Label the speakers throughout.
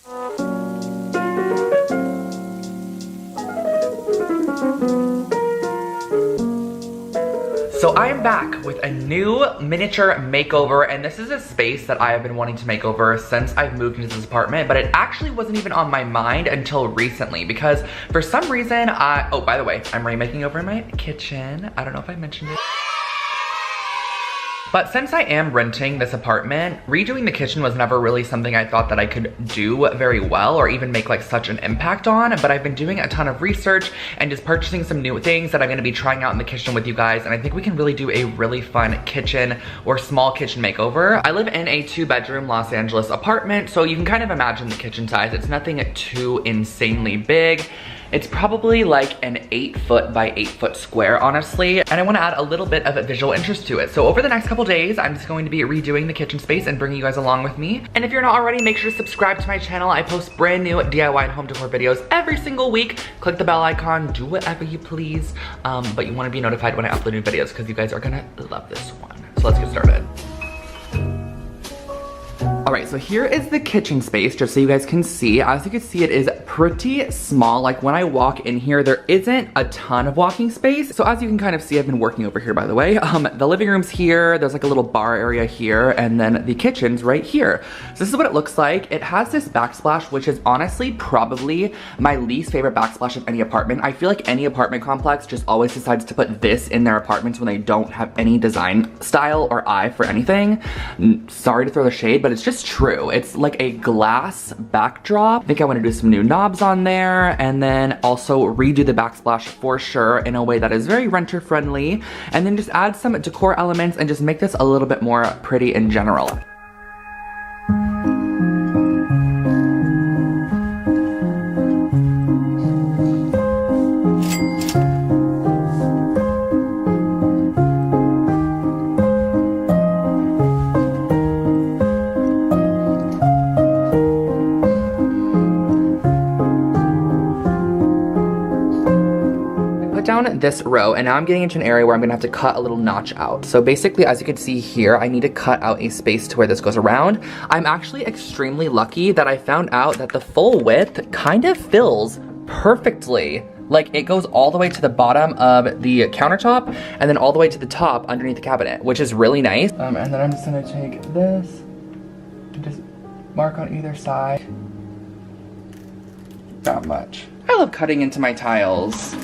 Speaker 1: So I am back with a new miniature makeover, and this is a space that I have been wanting to make over since I've moved into this apartment, but it actually wasn't even on my mind until recently because for some reason oh, by the way, I'm remaking over my kitchen. I don't know if I mentioned it. But since I am renting this apartment, redoing the kitchen was never really something I thought that I could do very well or even make like such an impact on, but I've been doing a ton of research and just purchasing some new things that I'm gonna be trying out in the kitchen with you guys, and I think we can really do a really fun kitchen or small kitchen makeover. I live in a 2-bedroom Los Angeles apartment, so you can kind of imagine the kitchen size. It's nothing too insanely big. It's probably like an 8-foot by 8-foot square, honestly, and I wanna add a little bit of a visual interest to it. So over the next couple days, I'm just going to be redoing the kitchen space and bringing you guys along with me. And if you're not already, make sure to subscribe to my channel. I post brand new DIY and home decor videos every single week. Click the bell icon, do whatever you please, but you wanna be notified when I upload new videos because you guys are gonna love this one. So let's get started. All right, so here is the kitchen space, just so you guys can see. As you can see, it is pretty small. Like when I walk in here, there isn't a ton of walking space. So as you can kind of see, I've been working over here, by the way. The living room's here, there's like a little bar area here, and then the kitchen's right here. So this is what it looks like. It has this backsplash, which is honestly probably my least favorite backsplash of any apartment. I feel like any apartment complex just always decides to put this in their apartments when they don't have any design style or eye for anything. Sorry to throw the shade, but it's just true. It's like a glass backdrop. I think I want to do some new knobs on there and then also redo the backsplash for sure in a way that is very renter friendly, and then just add some decor elements and just make this a little bit more pretty in general. Down this row, and now I'm getting into an area where I'm gonna have to cut a little notch out. So basically, as you can see here, I need to cut out a space to where this goes around. I'm actually extremely lucky that I found out that the full width kind of fills perfectly. Like it goes all the way to the bottom of the countertop and then all the way to the top underneath the cabinet, which is really nice. And then I'm just gonna take this and just mark on either side. That much. I love cutting into my tiles.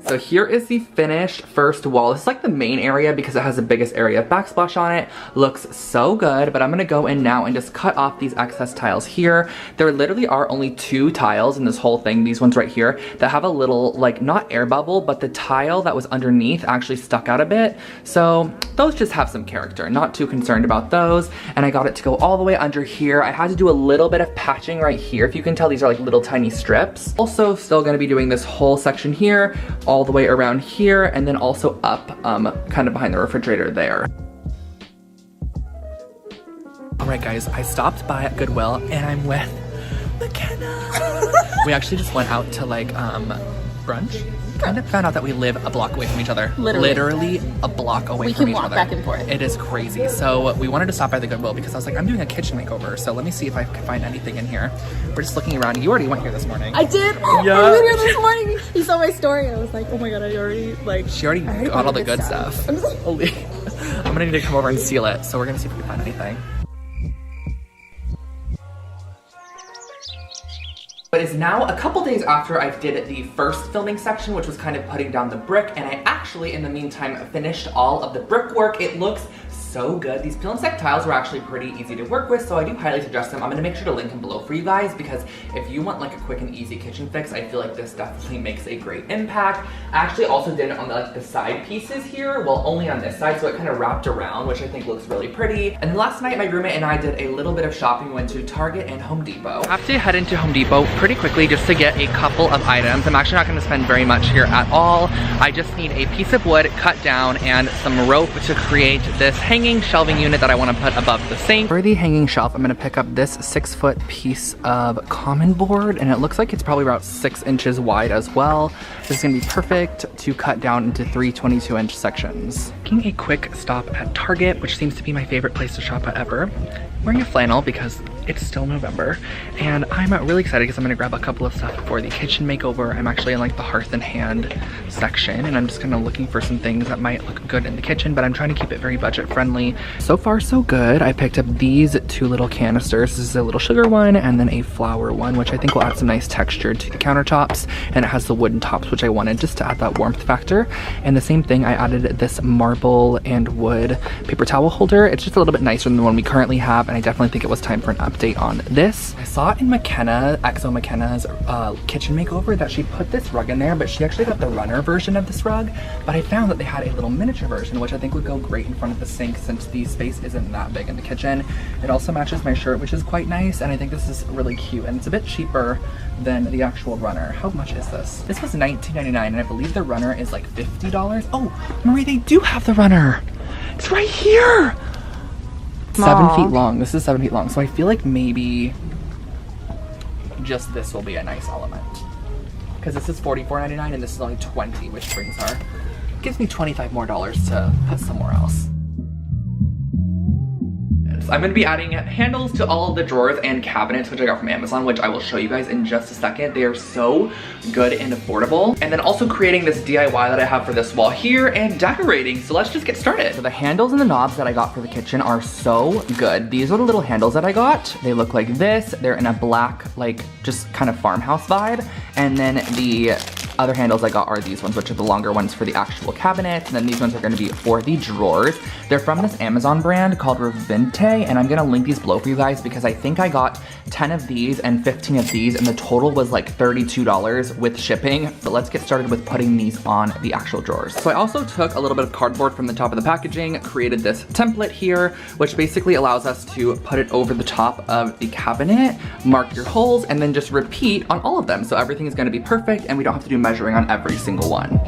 Speaker 1: So here is the finished first wall. This is like the main area because it has the biggest area of backsplash on it. Looks so good, but I'm gonna go in now and just cut off these excess tiles here. There literally are only 2 tiles in this whole thing, these ones right here, that have a little, like, not air bubble, but the tile that was underneath actually stuck out a bit. So those just have some character. Not too concerned about those. And I got it to go all the way under here. I had to do a little bit of patching right here. If you can tell, these are like little tiny strips. Also still gonna be doing this whole section here, all the way around here, and then also up kind of behind the refrigerator there. All right guys, I stopped by at Goodwill and I'm with McKenna. We actually just went out to like brunch. Kind of found out that we live a block away from each other. Literally a block away from each other. We can walk back and forth. It is crazy. So we wanted to stop by the Goodwill because I was like, I'm doing a kitchen makeover, so let me see if I can find anything in here. We're just looking around. You already went here this morning. I did. Yeah. I was here this morning. You saw my story. I was like, oh my god, I already like. She already got all the good stuff. I'm gonna need to come over and seal it. So we're gonna see if we can find anything. But it's now a couple days after I did the first filming section, which was kind of putting down the brick, and I actually, in the meantime, finished all of the brickwork. It looks so good. These peel and stick tiles were actually pretty easy to work with, so I do highly suggest them. I'm gonna make sure to link them below for you guys, because if you want like a quick and easy kitchen fix, I feel like this definitely makes a great impact. I actually also did it on the side pieces here, well, only on this side, so it kind of wrapped around, which I think looks really pretty. And then last night, my roommate and I did a little bit of shopping. We went to Target and Home Depot. I have to head into Home Depot pretty quickly just to get a couple of items. I'm actually not gonna spend very much here at all. I just need a piece of wood cut down and some rope to create this hanging shelving unit that I want to put above the sink. For the hanging shelf, I'm going to pick up this 6-foot piece of common board, and it looks like it's probably about 6 inches wide as well. This is going to be perfect to cut down into 3 22-inch sections. Making a quick stop at Target, which seems to be my favorite place to shop at ever. I'm wearing a flannel because it's still November, and I'm really excited because I'm gonna grab a couple of stuff for the kitchen makeover. I'm actually in like the hearth and hand section, and I'm just kind of looking for some things that might look good in the kitchen, but I'm trying to keep it very budget friendly. So far so good. I picked up these 2 little canisters. This is a little sugar one and then a flour one, which I think will add some nice texture to the countertops, and it has the wooden tops, which I wanted just to add that warmth factor. And the same thing, I added this marble and wood paper towel holder. It's just a little bit nicer than the one we currently have, and I definitely think it was time for an update on this. I saw it in Exo McKenna's kitchen makeover that she put this rug in there, but she actually got the runner version of this rug. But I found that they had a little miniature version, which I think would go great in front of the sink since the space isn't that big in the kitchen. It also matches my shirt, which is quite nice, and I think this is really cute, and it's a bit cheaper than the actual runner. How much is this? This was $19.99, and I believe the runner is like $50. Oh, Marie, they do have the runner. It's right here. 7 feet long. This is 7 feet long, so I feel like maybe just this will be a nice element, because this is $44.99 and this is only $20, which gives me $25 more to put somewhere else. I'm going to be adding handles to all of the drawers and cabinets, which I got from Amazon, which I will show you guys in just a second. They are so good and affordable. And then also creating this DIY that I have for this wall here and decorating. So let's just get started. So the handles and the knobs that I got for the kitchen are so good. These are the little handles that I got. They look like this. They're in a black, like just kind of farmhouse vibe. And then the other handles I got are these ones, which are the longer ones for the actual cabinets. And then these ones are gonna be for the drawers. They're from this Amazon brand called Revinte, and I'm gonna link these below for you guys because I think I got 10 of these and 15 of these, and the total was like $32 with shipping. But let's get started with putting these on the actual drawers. So I also took a little bit of cardboard from the top of the packaging, created this template here, which basically allows us to put it over the top of the cabinet, mark your holes, and then just repeat on all of them. So everything is gonna be perfect, and we don't have to do measuring on every single one.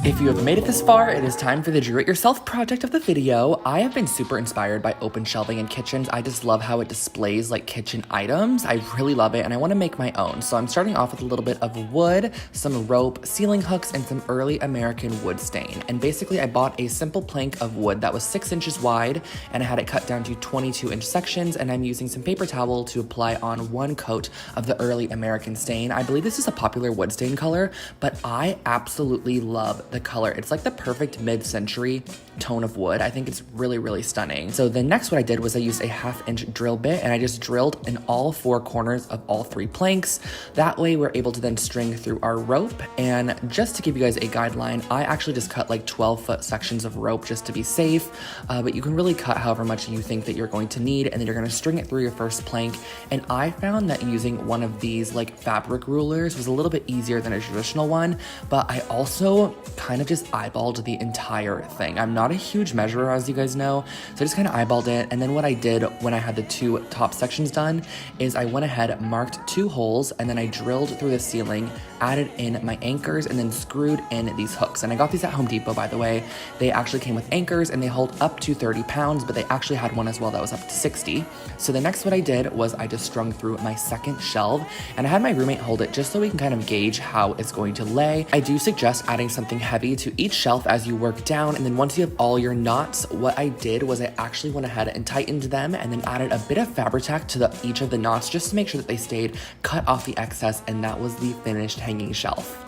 Speaker 1: If you have made it this far, it is time for the do-it-yourself project of the video. I have been super inspired by open shelving in kitchens. I just love how it displays like kitchen items. I really love it, and I want to make my own. So I'm starting off with a little bit of wood, some rope, ceiling hooks, and some early American wood stain. And basically I bought a simple plank of wood that was 6 inches wide, and I had it cut down to 22-inch sections, and I'm using some paper towel to apply on 1 coat of the early American stain. I believe this is a popular wood stain color, but I absolutely love the color. It's like the perfect mid-century tone of wood. I think it's really, really stunning. So then next what I did was I used a 1/2-inch drill bit, and I just drilled in all 4 corners of all 3 planks. That way we're able to then string through our rope. And just to give you guys a guideline, I actually just cut like 12-foot sections of rope just to be safe, but you can really cut however much you think that you're going to need, and then you're going to string it through your first plank. And I found that using one of these like fabric rulers was a little bit easier than a traditional one, but I also kind of just eyeballed the entire thing. I'm not a huge measurer, as you guys know, so I just kind of eyeballed it. And then what I did when I had the 2 top sections done is I went ahead, marked 2 holes, and then I drilled through the ceiling, added in my anchors, and then screwed in these hooks. And I got these at Home Depot, by the way. They actually came with anchors, and they hold up to 30 pounds, but they actually had one as well that was up to 60. So the next what I did was I just strung through my second shelf, and I had my roommate hold it just so we can kind of gauge how it's going to lay. I do suggest adding something heavy to each shelf as you work down, and then once you have all your knots, what I did was I actually went ahead and tightened them and then added a bit of fabric tack to each of the knots just to make sure that they stayed, cut off the excess, and that was the finished hanging shelf.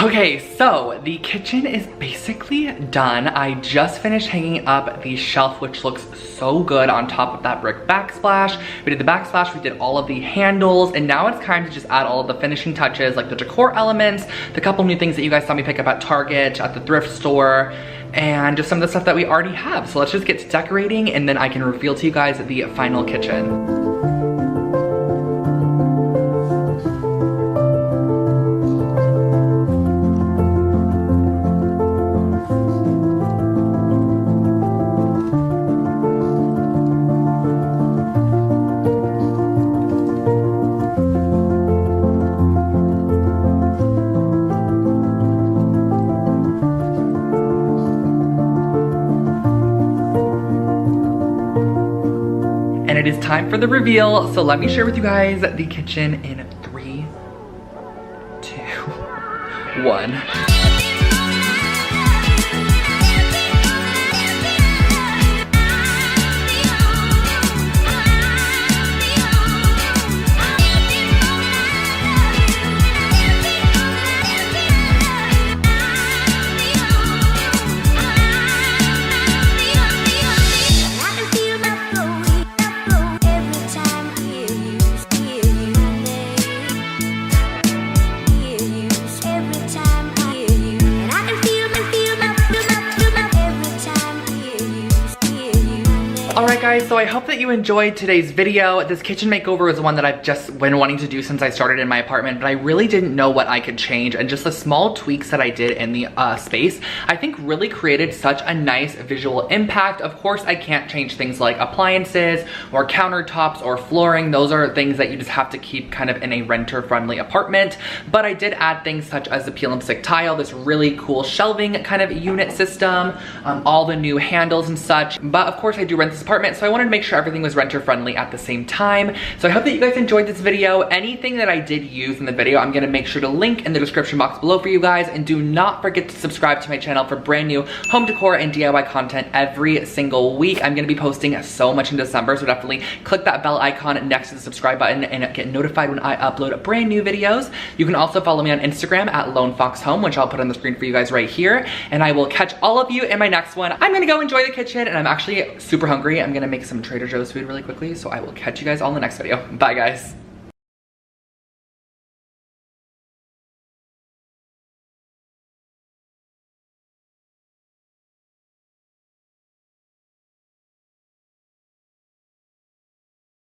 Speaker 1: Okay, so the kitchen is basically done. I just finished hanging up the shelf, which looks so good on top of that brick backsplash. We did the backsplash, we did all of the handles, and now it's time to just add all of the finishing touches, like the decor elements, the couple new things that you guys saw me pick up at Target, at the thrift store, and just some of the stuff that we already have. So let's just get to decorating, and then I can reveal to you guys the final kitchen. It is time for the reveal, so let me share with you guys the kitchen in 3, 2, 1. Alright guys, so I hope that you enjoyed today's video. This kitchen makeover is one that I've just been wanting to do since I started in my apartment, but I really didn't know what I could change, and just the small tweaks that I did in the space, I think really created such a nice visual impact. Of course, I can't change things like appliances or countertops or flooring. Those are things that you just have to keep kind of in a renter-friendly apartment, but I did add things such as the peel and stick tile, this really cool shelving kind of unit system, all the new handles and such. But of course, I do rent this apartment, so I wanted to make sure everything was renter friendly at the same time. So I hope that you guys enjoyed this video. Anything that I did use in the video, I'm gonna make sure to link in the description box below for you guys, and do not forget to subscribe to my channel for brand new home decor and DIY content every single week. I'm gonna be posting so much in December, so definitely click that bell icon next to the subscribe button and get notified when I upload brand new videos. You can also follow me on Instagram at LoneFoxHome, which I'll put on the screen for you guys right here, and I will catch all of you in my next one. I'm gonna go enjoy the kitchen, and I'm actually super hungry. I'm gonna make some Trader Joe's food really quickly, so I will catch you guys all in the next video. Bye guys.